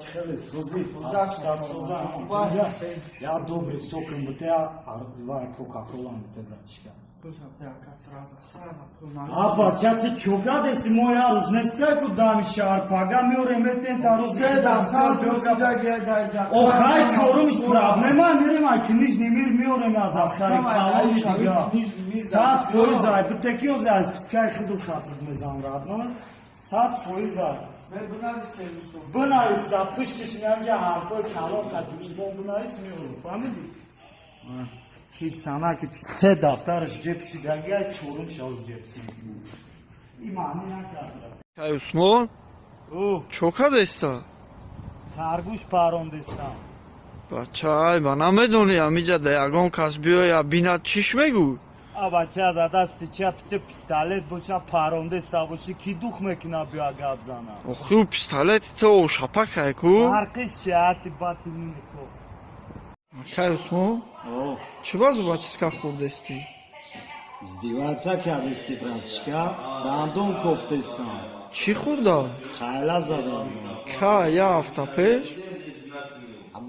чхеле сози. Я добрый соком бы я арзвай кока-кола не дачка. Аба, чати чуга деси мой арус, не скайку дами шар, пага мёре метен тарус. Охай корумш проблема, мирим ай книжный мир мёре ма дафтари калош дига. Сад фойзай, бутекио зай, пискай хиду хатыр мезан радно. Сад фойзай. Бынайыз да пыштыш нямжа харфой калон хатыр узбон бынайыз мёре, фамили? Хит сана ки се дафтарш ҷебси дагия чорум шоз ҷебси. Имани накарда. Чай Усмон? Чо кадеста? Каргуш парондестам. Бачай, ба намедони амиҷа да ягон кас биёя бинад чиш мегӯ? Бача да дасти чапите пистолет боша парондеста боши ки дух мекина биё гап зана. Оху пистолети то шапакай ку? Фарқиш шиати батини ко. Чай Усмон? Чӣ базу бачиска хӯрдестӣ? Издеваться кардести, братишка? Дандон кофтестам. Чӣ хӯрда? Хайла задам. Ка я ҳафта пеш?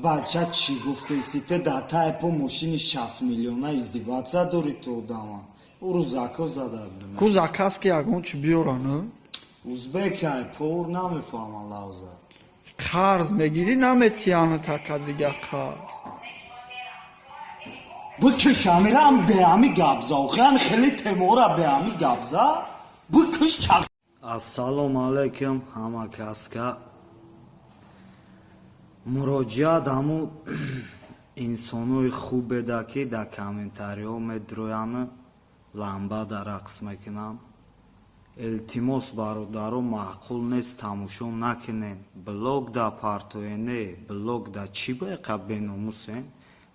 Бача чӣ гуфтести? Те дар тайпо мошини 60 миллиона издеваться дори то дама. Уру зако зада. Ку закас ки ягон чӣ биёрана? Узбекай пор намефаҳмам лавза. Қарз мегирӣ наметияна така дига қарз. Бикиш амирам беами гапза. Охиан хеле темора беами гапза. Бикиш чак. Ассалому алайкум ҳама каска. Муроҷиат ҳаму инсонои хубеда ки дар комментариҳо медрояна ламба дар рақс мекунам. Илтимос бародаро маъқул нест тамошо накунем. Блог да партоене, блог да чӣ байқа беномусем.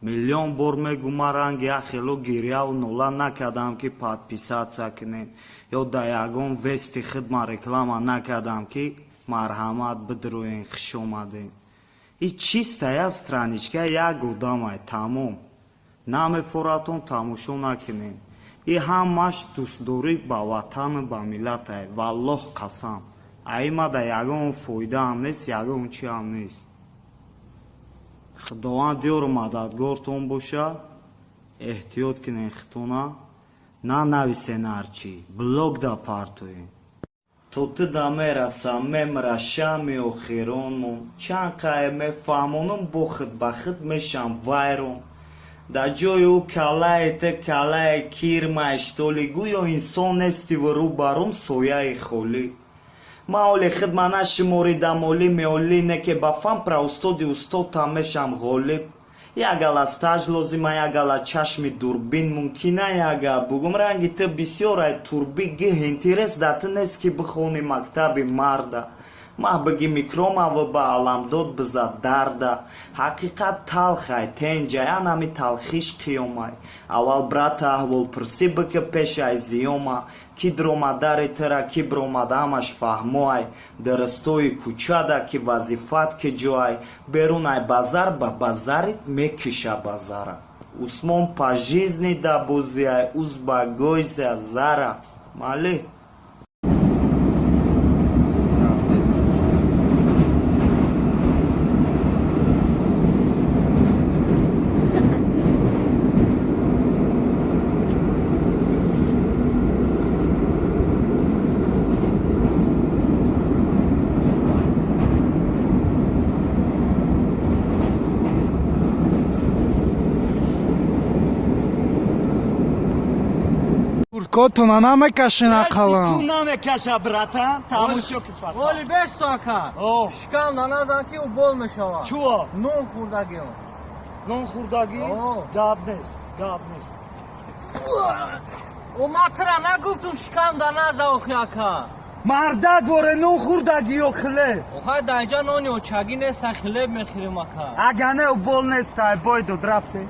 Миллион бор мегӯ ма ранги ахело гиряву нола накардам ки подписатсия кунем ё да ягон вести хидма реклама накардам ки марҳамат бидроен хушомадем. И чиста я страничка як одамай тамом. Намефоратон тамошо накунем. И ҳамаш дӯстдорӣ ба ватану ба миллатай. Валлоҳ қасам. Аима да ягон фоида ҳам нест, ягон чӣ ҳам нест. Худованд ёру мададгортон боша. Эҳтиёт кунен хитона. Нанависен ҳарчӣ. Блог да партоен. То ту да мерасам мемрашами охиронмон. Чанд қае мефаҳмонам бо хид ба хид мешам вайрон. Да ҷои ӯ калаи те калаи кирмай штоли гӯё инсон нести ва рӯ ба рӯм сояи холӣ. Маоли хидмана шуморида моли меолине ки ба фам пра устоди устода мешам ғолиб. Ягала стаж лозима, ягала чашми дурбин мумкина, яга бугум ранги ты бисёрай турби гih интерес да ты нест ки бихони мактаби марда. Мах биги микромава ба аламдод биза дарда. Ҳақиқат талхай тенҷая нами талхиш қиёмай. Аввал брата аҳволпурсӣ бика пешай зиёма. Ки дромадари тира ки бромадамаш фаҳмоай. Дарастои кӯчада ки вазифат ки ҷоай. Берунай базар ба базарит мекиша базара. Усмон по жизни да бузиай узбагойся зара. Мали Котуна намекашина қалам. Ту намекаша братан. Тамошо ки фақат. Воли беш сока. Шикам на назан ки у бол мешава. Чуо? Нон хурдаги. Нон хурдаги? Гап нест. Гап нест. О матра нагуфтум шикам да наза охяка. Марда горе нон хурдаги ё хлеб. Охай да инҷа нони очаги нест хлеб мехирим ака. Агане у бол нест ай бойдо драфте.